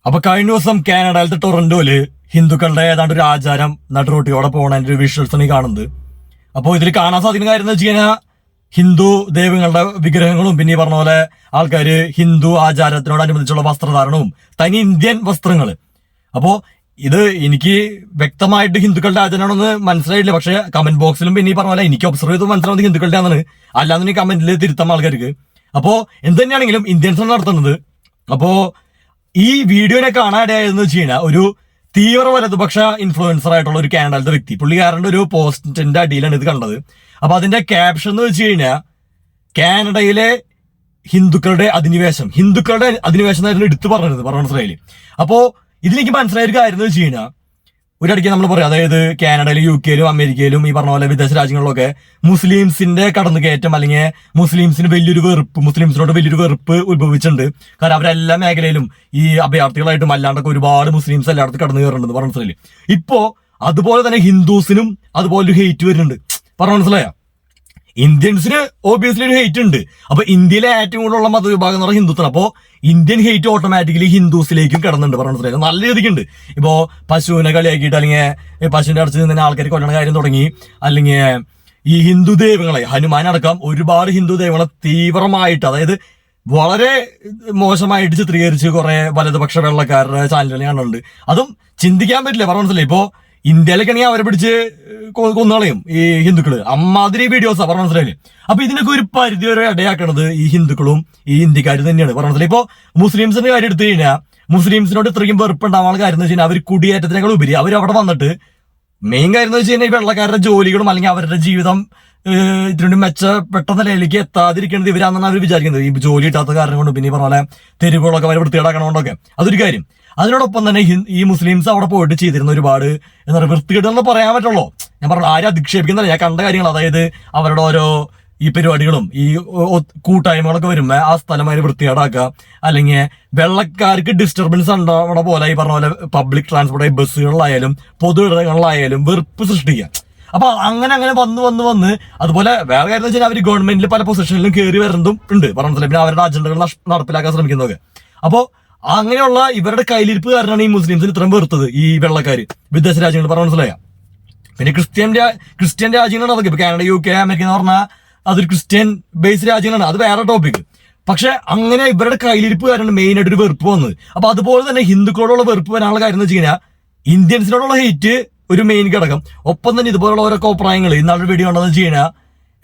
അപ്പൊ കഴിഞ്ഞ ദിവസം കാനഡയിലത്തെ ടൊറന്റോയില് ഹിന്ദുക്കളുടെ ഏതാണ്ട് ഒരു ആചാരം നടുറോട്ടിയോടെ പോകണ ഒരു വിഷ്വൽസ് ആണ് ഈ കാണുന്നത്. അപ്പോൾ ഇതിൽ കാണാൻ സാധിക്കുന്ന കാര്യം എന്ന് വെച്ച് കഴിഞ്ഞാൽ ഹിന്ദു ദൈവങ്ങളുടെ വിഗ്രഹങ്ങളും പിന്നെ ഈ പറഞ്ഞ പോലെ ആൾക്കാര് ഹിന്ദു ആചാരത്തിനോടനുബന്ധിച്ചുള്ള വസ്ത്രധാരണവും തനി ഇന്ത്യൻ വസ്ത്രങ്ങൾ. അപ്പോ ഇത് എനിക്ക് വ്യക്തമായിട്ട് ഹിന്ദുക്കളുടെ ആചാരമാണെന്ന് മനസ്സിലായില്ല. പക്ഷെ കമന്റ് ബോക്സിലും പിന്നെ ഈ പറഞ്ഞ പോലെ എനിക്ക് ഒബ്സർവ് ചെയ്ത് മനസ്സിലാവുന്നത് ഹിന്ദുക്കളുടെ ആണെന്ന്, അല്ലാതെ കമന്റിൽ തിരുത്താം ആൾക്കാർക്ക്. അപ്പോ എന്ത് തന്നെയാണെങ്കിലും ഇന്ത്യൻസ് ആണ് നടത്തുന്നത്. അപ്പോ ഈ വീഡിയോനെ കാണാനിടയായെന്ന് വെച്ച് കഴിഞ്ഞാൽ ഒരു തീവ്ര വലതുപക്ഷ ഇൻഫ്ലുവൻസർ ആയിട്ടുള്ള ഒരു കാനഡയിലത്തെ വ്യക്തി, പുള്ളിക്കാരന്റെ ഒരു പോസ്റ്റിന്റെ അടിയിലാണ് ഇത് കണ്ടത്. അപ്പൊ അതിന്റെ ക്യാപ്ഷൻ എന്ന് വെച്ച് കഴിഞ്ഞാൽ കാനഡയിലെ ഹിന്ദുക്കളുടെ അധിനിവേശം എന്നായിരുന്നു എടുത്തു പറഞ്ഞത് മനസ്സിലായില്ലേ. അപ്പോ ഇതിലേക്ക് മനസ്സിലായ ഒരു കാര്യം എന്ന് വെച്ച് കഴിഞ്ഞാൽ ഒരിടയ്ക്ക് നമ്മൾ പറയാം, അതായത് കാനഡയിലും യു കെയിലും അമേരിക്കയിലും ഈ പറഞ്ഞ പോലെ വിദേശ രാജ്യങ്ങളിലൊക്കെ മുസ്ലിംസിന്റെ കടന്നുകയറ്റം അല്ലെങ്കിൽ മുസ്ലിംസിനോട് വലിയൊരു വെറുപ്പ് ഉത്ഭവിച്ചിട്ടുണ്ട്. കാരണം അവരെല്ലാ മേഖലയിലും ഈ അഭയാർത്ഥികളായിട്ടും അല്ലാണ്ടൊക്കെ ഒരുപാട് മുസ്ലിംസ് എല്ലായിടത്തും കടന്നു കയറുന്നുണ്ട് മനസ്സിലായില്ലേ. ഇപ്പോ അതുപോലെ തന്നെ ഹിന്ദുസിനും അതുപോലെ ഒരു ഹെയ്റ്റ് വരുന്നുണ്ട് മനസ്സിലായ. ഇന്ത്യൻസിന് ഓബിയസ്ലി ഒരു ഹെയ്റ്റ് ഉണ്ട്. അപ്പൊ ഇന്ത്യയിലെ ഏറ്റവും കൂടുതലുള്ള മതവിഭാഗം എന്ന് പറഞ്ഞാൽ ഹിന്ദുത്വം. അപ്പോ ഇന്ത്യൻ ഹെയ്റ്റ് ഓട്ടോമാറ്റിക്കലി ഹിന്ദുസിലേക്കും കിടന്നുണ്ട് മനസ്സിലായത്. നല്ല രീതിക്കുണ്ട്. ഇപ്പോ പശുവിനെ കളിയാക്കിയിട്ട് അല്ലെങ്കിൽ പശുവിന്റെ അടച്ച് നിന്ന് ആൾക്കാർ കൊല്ലണ കാര്യം തുടങ്ങി, അല്ലെങ്കിൽ ഈ ഹിന്ദു ദൈവങ്ങളെ ഹനുമാൻ അടക്കം ഒരുപാട് ഹിന്ദു ദൈവങ്ങളെ തീവ്രമായിട്ട്, അതായത് വളരെ മോശമായിട്ട് ചിത്രീകരിച്ച് കുറെ വലതുപക്ഷ വെള്ളക്കാരുടെ ചാനലുകൾ കാണുന്നുണ്ട്. അതും ചിന്തിക്കാൻ പറ്റില്ല മനസ്സിലായി. ഇപ്പോ ഇന്ത്യയിലൊക്കെ ആണെങ്കിൽ അവരെ പിടിച്ച് കൊന്നുകളയും ഈ ഹിന്ദുക്കള്. അമ്മാതിരി വീഡിയോസാ മനസ്സിലായില്ലേ. അപ്പൊ ഇതിനൊക്കെ ഒരു പരിധി വരെ ഇടയാക്കണത് ഈ ഹിന്ദുക്കളും ഈ ഇന്ത്യക്കാരും തന്നെയാണ് മനസ്സിലായി. ഇപ്പൊ മുസ്ലിംസിന്റെ കാര്യം എടുത്തു കഴിഞ്ഞാൽ മുസ്ലിംസിനോട് ഇത്രയും വെറുപ്പുണ്ടാവാനുള്ള കാര്യം എന്ന് വെച്ച് കഴിഞ്ഞാൽ അവർ കുടിയേറ്റത്തിനേക്കാൾ ഉപരി അവർ അവിടെ വന്നിട്ട് മെയിൻ കാര്യം എന്ന് വെച്ച് കഴിഞ്ഞാൽ ഈ വെള്ളക്കാരുടെ ജോലികളും അല്ലെങ്കിൽ അവരുടെ ജീവിതം ഇതിനു മെച്ചപ്പെട്ട നിലയിലേക്ക് എത്താതിരിക്കുന്നത് ഇവരാണെന്നാണ് അവർ വിചാരിക്കുന്നത്. ഈ ജോലി കിട്ടാത്ത കാരണം കൊണ്ട് പിന്നെ ഈ പറഞ്ഞ തെരുവുകളൊക്കെ അവർ വൃത്തികേടാക്കണോണ്ടൊക്കെ അതൊരു കാര്യം. അതിനോടൊപ്പം തന്നെ ഈ മുസ്ലിംസ് അവിടെ പോയിട്ട് ചെയ്തിരുന്ന ഒരുപാട് എന്താ പറയുക വൃത്തികേടെന്ന് പറയാൻ പറ്റുള്ളൂ. ഞാൻ പറഞ്ഞു ആരും അധിക്ഷേപിക്കുന്നില്ല, ഞാൻ കണ്ട കാര്യങ്ങൾ. അതായത് അവരുടെ ഓരോ ഈ പരിപാടികളും ഈ കൂട്ടായ്മകളൊക്കെ വരുമ്പോൾ ആ സ്ഥലം അതിന് വൃത്തികേടാക്കുക, അല്ലെങ്കിൽ വെള്ളക്കാർക്ക് ഡിസ്റ്റർബൻസ് ഉണ്ടാവണ പോലെ ഈ പറഞ്ഞ പോലെ പബ്ലിക് ട്രാൻസ്പോർട്ട് ബസ്സുകളിലായാലും പൊതു ഇടങ്ങളിലായാലും വെറുപ്പ് സൃഷ്ടിക്കുക. അപ്പൊ അങ്ങനെ വന്ന് അതുപോലെ വേറെ കാര്യം എന്ന് വെച്ചാൽ അവർ ഗവൺമെന്റിൽ പല പൊസിഷനിലും കയറി വരുന്നതും ഉണ്ട് മനസ്സിലായി. പിന്നെ അവരുടെ അജണ്ടകൾ നടപ്പിലാക്കാൻ ശ്രമിക്കുന്നതൊക്കെ. അപ്പോ അങ്ങനെയുള്ള ഇവരുടെ കയ്യിലിരിപ്പ് കാരണമാണ് ഈ മുസ്ലിംസിന് ഇത്രയും വെറുത്തത് ഈ വെള്ളക്കാര് വിദേശ രാജ്യങ്ങൾ മനസ്സിലായ. പിന്നെ ക്രിസ്ത്യൻ രാജ്യങ്ങളാണ് അതൊക്കെ. ഇപ്പൊ കാനഡ, യു കെ, അമേരിക്ക എന്ന് പറഞ്ഞാൽ അതൊരു ക്രിസ്ത്യൻ ബേസ്ഡ് രാജ്യങ്ങളാണ്, അത് വേറെ ടോപ്പിക്. പക്ഷെ അങ്ങനെ ഇവരുടെ കയ്യിലിരിപ്പ് കാരണം മെയിൻ ആയിട്ട് ഒരു വെറുപ്പ് വന്നത്. അപ്പൊ അതുപോലെ തന്നെ ഹിന്ദുക്കളോടുള്ള വെറുപ്പ് വരാനുള്ള കാര്യം എന്ന് വെച്ച് കഴിഞ്ഞാൽ ഇന്ത്യൻസിനോടുള്ള ഹെയ്റ്റ് ഒരു മെയിൻ ഘടകം. ഒപ്പം തന്നെ ഇതുപോലുള്ള ഓരോ കോപ്രായങ്ങൾ ഇന്നാളൊരു വീഡിയോ ഉണ്ടെന്ന് വെച്ച് കഴിഞ്ഞാൽ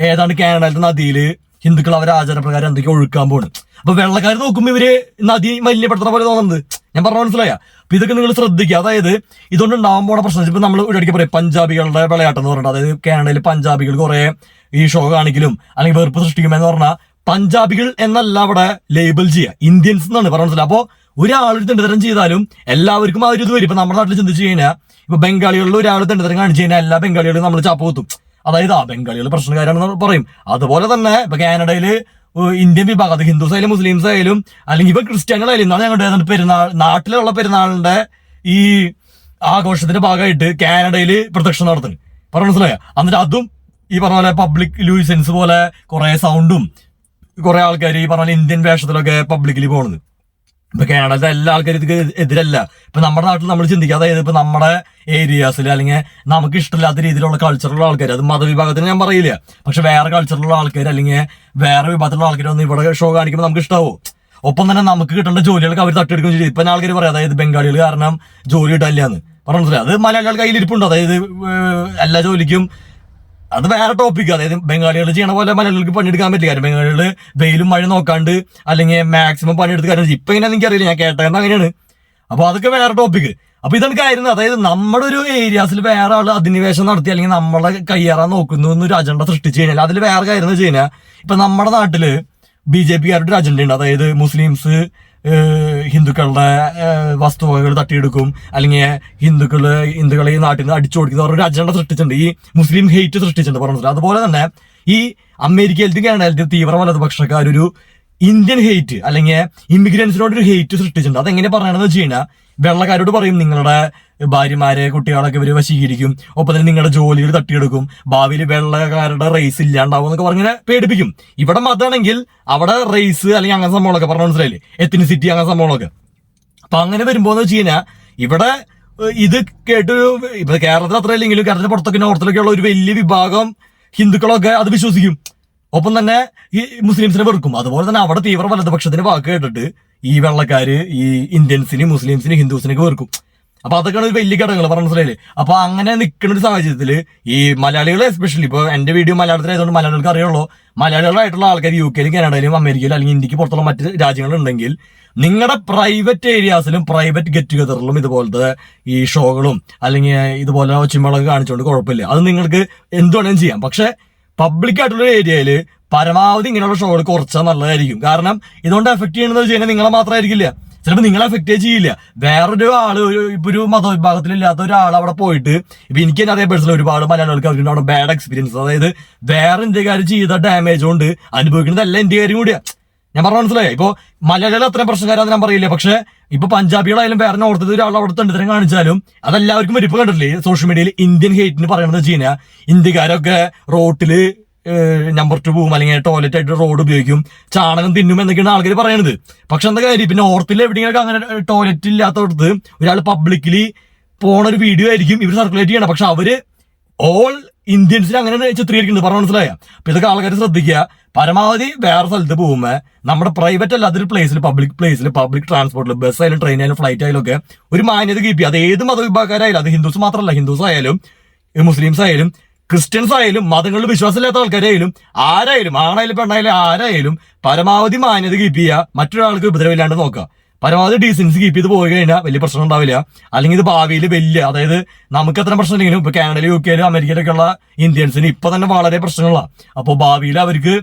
ഏതാണ്ട് കാനഡയിലത്തെ നദിയില് ഹിന്ദുക്കൾ അവരുടെ ആചാരപ്രകാരം എന്തൊക്കെ ഒഴുക്കാൻ പോണ്. അപ്പൊ വെള്ളക്കാർ നോക്കുമ്പോൾ ഇവര് നദി മലിനപ്പെടുത്തുന്ന പോലെ തോന്നുന്നത് ഞാൻ പറഞ്ഞ മനസ്സിലായ. അപ്പൊ ഇതൊക്കെ നിങ്ങൾ ശ്രദ്ധിക്കുക. അതായത് ഇതുകൊണ്ട് ഉണ്ടാവാൻ പോണ പ്രശ്നം ഇപ്പൊ നമ്മൾ ഒരിടയ്ക്ക് പറയും പഞ്ചാബികളുടെ വിളയാട്ടം എന്ന് പറഞ്ഞിട്ട്, അതായത് കാനഡയിൽ പഞ്ചാബികൾ കുറെ ഈ ഷോ കാണിക്കലും അല്ലെങ്കിൽ വെറുപ്പ് സൃഷ്ടിക്കുമെന്ന് പറഞ്ഞാൽ പഞ്ചാബികൾ എന്നല്ല അവിടെ ലേബൽ ചെയ്യുക, ഇന്ത്യൻസ് എന്നാണ് പറഞ്ഞ മനസ്സിലായി. അപ്പോ ഒരാൾ തെണ്ടിത്തരം ചെയ്താലും എല്ലാവർക്കും ആ ഒരു ഇത് വരും. ഇപ്പൊ നമ്മുടെ നാട്ടിൽ ചിന്തിച്ചു കഴിഞ്ഞാൽ ഇപ്പൊ ബംഗാളികളിൽ ഒരാൾ തെണ്ടിത്തരം കാണിച്ചു കഴിഞ്ഞാൽ എല്ലാ ബംഗാളികളും നമ്മൾ ചാപ്പ് കുത്തും. അതായത് ആ ബംഗാളികൾ പ്രശ്നക്കാരാണെന്ന് പറയും. അതുപോലെ തന്നെ ഇപ്പൊ കാനഡയില് ഇന്ത്യൻ വിഭാഗം, അത് ഹിന്ദുസ് ആയാലും മുസ്ലിംസ് ആയാലും അല്ലെങ്കിൽ ഇപ്പൊ ക്രിസ്ത്യാനികളായാലും ഇന്നാണ് ഞങ്ങളുടെ പെരുന്നാൾ നാട്ടിലുള്ള പെരുന്നാളിന്റെ ഈ ആഘോഷത്തിന്റെ ഭാഗമായിട്ട് കാനഡയില് പ്രദക്ഷിണം നടത്തുന്നു പറഞ്ഞ മനസ്സിലായ. എന്നിട്ട് അതും ഈ പറഞ്ഞ പോലെ പബ്ലിക് ലൂസൻസ് പോലെ കുറെ സൗണ്ടും കുറെ ആൾക്കാർ ഈ പറഞ്ഞ ഇന്ത്യൻ വേഷത്തിലൊക്കെ പബ്ലിക്കലി പോണത്. ഇപ്പൊ കാനഡയിലെ എല്ലാ ആൾക്കാരും ഇത് എതിരല്ല. ഇപ്പൊ നമ്മുടെ നാട്ടിൽ നമ്മൾ ചിന്തിക്കുക, അതായത് ഇപ്പൊ നമ്മുടെ ഏരിയാസിൽ അല്ലെങ്കിൽ നമുക്ക് ഇഷ്ടമില്ലാത്ത രീതിയിലുള്ള കൾച്ചറുള്ള ആൾക്കാർ, അത് മതവിഭാഗത്തിന് ഞാൻ പറയില്ല, പക്ഷെ വേറെ കൾച്ചറുള്ള ആൾക്കാർ അല്ലെങ്കിൽ വേറെ വിഭാഗത്തിലുള്ള ആൾക്കാരൊന്നും ഇവിടെ ഷോ കാണിക്കുമ്പോൾ നമുക്ക് ഇഷ്ടാവും. ഒപ്പം തന്നെ നമുക്ക് കിട്ടേണ്ട ജോലികൾക്ക് അവർ തട്ടിയെടുക്കുകയും ചെയ്യും. ഇപ്പൊ ആൾക്കാർ പറയാം, അതായത് ബംഗാളികൾ കാരണം ജോലി കിട്ടാനില്ലാന്ന് പറഞ്ഞു. അത് മലയാളികൾ കയ്യിലിരിപ്പുണ്ട്. അതായത് എല്ലാ ജോലിക്കും അത് വേറെ ടോപ്പിക്. അതായത് ബംഗാളികൾ ചെയ്യണ പോലെ മലയാളികൾക്ക് പണിയെടുക്കാൻ പറ്റില്ല. കാര്യം ബംഗാളികൾ വെയിലും മഴ നോക്കാണ്ട് അല്ലെങ്കിൽ മാക്സിമം പണിയെടുത്ത് കാര്യം ഇപ്പൊ എങ്ങനെയാണെന്ന് എനിക്കറിയില്ല, ഞാൻ കേട്ടതെന്ന് അങ്ങനെയാണ്. അപ്പൊ അതൊക്കെ വേറെ ടോപ്പിക്. അപ്പൊ ഇതാണ് കാര്യം. അതായത് നമ്മുടെ ഒരു ഏരിയാസിൽ വേറെ ആൾ അധിനിവേശം നടത്തി അല്ലെങ്കിൽ നമ്മളെ കയ്യേറാൻ നോക്കുന്നു എന്നൊരു അജണ്ട സൃഷ്ടിച്ചു കഴിഞ്ഞാൽ അതിൽ വേറെ കാര്യം എന്ന് വെച്ച് കഴിഞ്ഞാൽ ഇപ്പൊ നമ്മുടെ നാട്ടില് BJP-കാരുടെ ഒരു അജണ്ട ഉണ്ട്. അതായത് മുസ്ലിംസ് ഹിന്ദുക്കളുടെ വസ്തുവകകൾ തട്ടിയെടുക്കും, അല്ലെങ്കിൽ ഹിന്ദുക്കളെ ഈ നാട്ടിൽ നിന്ന് അടിച്ചു കൊടുക്കുന്ന ഒരു അജണ്ട സൃഷ്ടിച്ചിട്ടുണ്ട്. ഈ മുസ്ലിം ഹെയ്റ്റ് സൃഷ്ടിച്ചിട്ടുണ്ട് പറഞ്ഞു. അതുപോലെ തന്നെ ഈ അമേരിക്കയിലത്തെ കാനഡയിലത്തെ തീവ്ര വലതുപക്ഷക്കാരൊരു ഇന്ത്യൻ ഹെയ്റ്റ് അല്ലെങ്കിൽ ഇമിഗ്രൻസിനോട് ഒരു ഹെയ്റ്റ് സൃഷ്ടിച്ചിട്ടുണ്ട്. അതെങ്ങനെ പറയണമെന്ന് വെച്ച് കഴിഞ്ഞാൽ വെള്ളക്കാരോട് പറയും നിങ്ങളുടെ ഭാര്യമാരെ കുട്ടികളൊക്കെ ഇവര് വശീകരിക്കും, ഒപ്പം തന്നെ നിങ്ങളുടെ ജോലികൾ തട്ടിയെടുക്കും, ഭാവിയിൽ വെള്ളക്കാരുടെ റേസ് ഇല്ലാണ്ടാവും എന്നൊക്കെ പറഞ്ഞിങ്ങനെ പേടിപ്പിക്കും. ഇവിടെ മതമാണെങ്കിൽ അവിടെ റേസ് അല്ലെങ്കിൽ അങ്ങനെ സംഭവങ്ങളൊക്കെ പറഞ്ഞ മനസ്സിലായില്ലേ, എത്തിനിസിറ്റി അങ്ങനെ സംഭവങ്ങളൊക്കെ. അപ്പൊ അങ്ങനെ വരുമ്പോന്ന് വെച്ച് കഴിഞ്ഞാൽ ഇവിടെ ഇത് കേട്ടൊരു ഇപ്പൊ കേരളത്തിൽ അത്ര ഇല്ലെങ്കിലും കേരളത്തിന്റെ പുറത്തൊക്കെ നോർത്തിലൊക്കെ ഉള്ള ഒരു വലിയ വിഭാഗം ഹിന്ദുക്കളൊക്കെ അത് വിശ്വസിക്കും. ഒപ്പം തന്നെ ഈ മുസ്ലിംസിനെ വെറുക്കും. അതുപോലെ തന്നെ അവിടെ തീവ്ര വലതുപക്ഷത്തിന്റെ വാക്ക് കേട്ടിട്ട് ഈ വെള്ളക്കാര് ഈ ഇന്ത്യൻസിന് മുസ്ലിംസിന് ഹിന്ദുസിനൊക്കെ വെറുക്കും. അപ്പൊ അതൊക്കെയാണ് ഒരു വലിയ ഘടകങ്ങൾ പറഞ്ഞ മനസ്സിലായില്ലേ. അപ്പൊ അങ്ങനെ നിൽക്കുന്ന ഒരു സാഹചര്യത്തില് ഈ മലയാളികൾ എസ്പെഷ്യലി ഇപ്പൊ എന്റെ വീഡിയോ മലയാളത്തിലായതുകൊണ്ട് മലയാളികൾക്ക് അറിയുള്ളൂ, മലയാളികളായിട്ടുള്ള ആൾക്കാർ UK കാനഡയിലും അമേരിക്കയിലും അല്ലെങ്കിൽ ഇന്ത്യക്ക് പുറത്തുള്ള മറ്റ് രാജ്യങ്ങളുണ്ടെങ്കിൽ നിങ്ങളുടെ പ്രൈവറ്റ് ഏരിയാസിലും പ്രൈവറ്റ് ഗെറ്റ് ടുഗദറിലും ഇതുപോലത്തെ ഈ ഷോകളും അല്ലെങ്കിൽ ഇതുപോലെ ഒച്ചിമ്പളൊക്കെ കാണിച്ചുകൊണ്ട് കുഴപ്പമില്ല, അത് നിങ്ങൾക്ക് എന്ത് വേണമെങ്കിലും ചെയ്യാം. പക്ഷെ പബ്ലിക് ആയിട്ടുള്ള ഏരിയയിൽ പരമാവധി ഇങ്ങനെയുള്ള ഷോകൾ കുറച്ചാൽ നല്ലതായിരിക്കും. കാരണം ഇതുകൊണ്ട് എഫക്ട് ചെയ്യണമെന്ന് വെച്ച് കഴിഞ്ഞാൽ നിങ്ങളെ മാത്രമായിരിക്കില്ല, ചിലപ്പോൾ നിങ്ങളെ എഫക്റ്റേ ചെയ്യില്ല. വേറൊരു ആള് ഇപ്പൊ ഒരു മതവിഭാഗത്തിലില്ലാത്ത ഒരാൾ അവിടെ പോയിട്ട് ഇപ്പൊ എനിക്ക് തന്നെ അറിയാൻ പേഴ്സണൽ ഒരുപാട് മലയാളികൾക്ക് അവർക്ക് അവിടെ ബാഡ് എക്സ്പീരിയൻസ്, അതായത് വേറെ ഇന്ത്യക്കാർ ചെയ്ത ഡാമേജ് കൊണ്ട് അനുഭവിക്കുന്നത് ഇന്ത്യക്കാരും കൂടിയാ. ഞാൻ പറഞ്ഞ മനസ്സിലായി. ഇപ്പൊ മലയാളികൾ അത്രയും പ്രശ്നക്കാരാന്ന് ഞാൻ പറയില്ല. പക്ഷെ ഇപ്പൊ പഞ്ചാബികളായാലും വേറെ നോർത്ത് ഒരാൾ അവിടെ തണ്ടിത്തരം കാണിച്ചാലും അതെല്ലാവർക്കും വരും. ഇപ്പൊ കണ്ടിട്ടില്ലേ സോഷ്യൽ മീഡിയയിൽ ഇന്ത്യൻ ഹേറ്റിന് പറയണമെന്ന് വെച്ച് കഴിഞ്ഞാൽ ഇന്ത്യക്കാരൊക്കെ റോട്ടില് നമ്പർ 2 പോവും, അല്ലെങ്കിൽ ടോയ്ലറ്റ് ആയിട്ട് റോഡ് ഉപയോഗിക്കും, ചാണകം തിന്നും എന്നൊക്കെയാണ് ആൾക്കാർ പറയണത്. പക്ഷെ എന്താ കാര്യം, ഇപ്പൊ നോർത്തിൽ എവിടെയെങ്കിലും അങ്ങനെ ടോയ്ലറ്റ് ഇല്ലാത്തടത്ത് ഒരാൾ പബ്ലിക്കലി പോണ ഒരു വീഡിയോ ആയിരിക്കും ഇവർ സർക്കുലേറ്റ് ചെയ്യണം. പക്ഷെ അവര് ഓൾ ഇന്ത്യൻസിന് അങ്ങനെ ചിത്രീകരിക്കുന്നത് പറഞ്ഞ മനസ്സിലായ. അപ്പൊ ഇതൊക്കെ ആൾക്കാർ ശ്രദ്ധിക്കുക. പരമാവധി വേറെ സ്ഥലത്ത് പോകുമ്പോ നമ്മുടെ പ്രൈവറ്റ് അല്ലാത്തൊരു പ്ലേസിൽ പബ്ലിക് ട്രാൻസ്പോർട്ടിൽ ബസ് ആയാലും ട്രെയിൻ ആയാലും ഫ്ലൈറ്റ് ആയാലും ഒക്കെ ഒരു മാന്യത കീപ്പ് ചെയ്യുക. അത് ഏത് മതവിഭാഗക്കാരായാലും, അത് ഹിന്ദുസ് മാത്രമല്ല, ഹിന്ദുസ് ആയാലും മുസ്ലിംസ് ആയാലും ക്രിസ്ത്യൻസ് ആയാലും മതങ്ങളിൽ വിശ്വാസമില്ലാത്ത ആൾക്കാരായാലും ആരായാലും ആണായാലും പെണ്ണായാലും ആരായാലും പരമാവധി മാന്യത കീപ്പ് ചെയ്യുക. മറ്റൊരാൾക്ക് ഉപദ്രവമില്ലാണ്ട് നോക്കുക. പരമാവധി ഡീസൻസി കീപ്പ് ചെയ്ത് പോയി കഴിഞ്ഞാൽ വലിയ പ്രശ്നം ഉണ്ടാവില്ല. അല്ലെങ്കിൽ ഇത് ഭാവിയിൽ വലിയ, അതായത് നമുക്ക് എത്ര പ്രശ്നം ഇല്ലെങ്കിലും ഇപ്പൊ കാനഡയിലും UK അമേരിക്കയിലൊക്കെ ഉള്ള ഇന്ത്യൻസിന് ഇപ്പൊ തന്നെ വളരെ പ്രശ്നങ്ങളാണ്. അപ്പോൾ ഭാവിയിൽ അവർക്ക്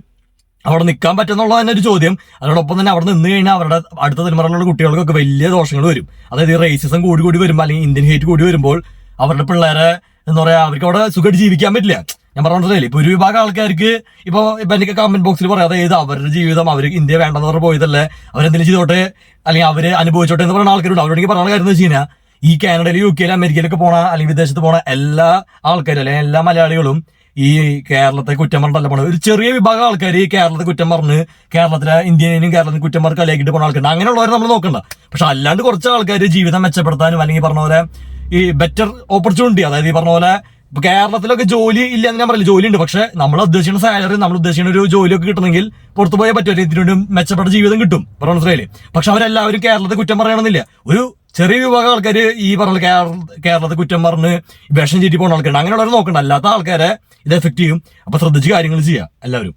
അവിടെ നിൽക്കാൻ പറ്റുന്നുള്ള തന്നെ ഒരു ചോദ്യം. അതോടൊപ്പം തന്നെ അവിടെ നിന്ന് കഴിഞ്ഞാൽ അവരുടെ അടുത്ത തലമുറയിലുള്ള കുട്ടികൾക്കൊക്കെ വലിയ ദോഷങ്ങൾ വരും. അതായത് റേസിസം കൂടി വരുമ്പോൾ അല്ലെങ്കിൽ ഇന്ത്യൻ ഹേറ്റ് കൂടി വരുമ്പോൾ അവരുടെ പിള്ളേരെ എന്താ പറയാ, അവർക്ക് അവിടെ സുഖമായിട്ട് ജീവിക്കാൻ പറ്റില്ല. ഞാൻ പറഞ്ഞിട്ടില്ലേ, ഇപ്പൊ ഒരു വിഭാഗം ആൾക്കാർക്ക് ഇപ്പൊ എനിക്ക് കമന്റ് ബോക്സിൽ പറയാം, അതായത് അവരുടെ ജീവിതം അവർ ഇന്ത്യ വേണ്ടെന്ന് പറഞ്ഞ് പോയതല്ലേ, അവരെന്തെങ്കിലും ചെയ്തോട്ടെ അല്ലെങ്കിൽ അവര് അനുഭവിച്ചോട്ടെ എന്ന് പറയുന്ന ആൾക്കാരുണ്ട്. അവരോട് എനിക്ക് പറയുന്ന കാര്യം എന്ന് വെച്ച് കഴിഞ്ഞാൽ ഈ കാനഡയിലും UK അമേരിക്കയിലൊക്കെ പോണ അല്ലെങ്കിൽ വിദേശത്ത് പോണ എല്ലാ ആൾക്കാരും അല്ലെങ്കിൽ എല്ലാ മലയാളികളും ഈ കേരളത്തെ കുറ്റം പറഞ്ഞല്ല പോണത്. ഒരു ചെറിയ വിഭാഗം ആൾക്കാർ ഈ കേരളത്തെ കുറ്റം പറഞ്ഞ് കേരളത്തിലെ ഇന്ത്യനും കേരളത്തിൽ കുറ്റം പറഞ്ഞ് കലയാക്കിട്ട് പോണ ആൾക്കാരുണ്ട്. അങ്ങനെയുള്ളവരെ നമ്മൾ നോക്കണ്ട. പക്ഷെ അല്ലാണ്ട് കുറച്ച് ആൾക്കാർ ജീവിതം മെച്ചപ്പെടുത്താനും അല്ലെങ്കിൽ പറഞ്ഞ പോലെ ഈ ബെറ്റർ ഓപ്പർച്യൂണിറ്റി, അതായത് ഈ പറഞ്ഞ പോലെ ഇപ്പൊ കേരളത്തിലൊക്കെ ജോലി ഇല്ല എന്ന് ഞാൻ പറയില്ല, ജോലി ഉണ്ട്. പക്ഷെ നമ്മൾ ഉദ്ദേശിക്കുന്ന സാലറി, നമ്മൾ ഉദ്ദേശിക്കുന്ന ഒരു ജോലിയൊക്കെ കിട്ടണമെങ്കിൽ പുറത്തു പോയാൽ പറ്റുമല്ലോ, ഇതിനു മെച്ചപ്പെട്ട ജീവിതം കിട്ടും പറഞ്ഞ മനസ്സിലായില്ലേ. പക്ഷെ അവരെല്ലാവരും കേരളത്തെ കുറ്റം പറയണമെന്നില്ല. ഒരു ചെറിയ വിഭാഗം ആൾക്കാർ ഈ പറഞ്ഞ കേരളത്തെ കുറ്റം പറഞ്ഞ് വിഷം ചീറ്റി പോകുന്ന ആൾക്കാരുണ്ട്. അങ്ങനെയുള്ളവർ നോക്കണ്ട. അല്ലാത്ത ആൾക്കാരെ ഇത് എഫക്ട് ചെയ്യും. അപ്പൊ ശ്രദ്ധിച്ച് കാര്യങ്ങൾ ചെയ്യുക എല്ലാവരും.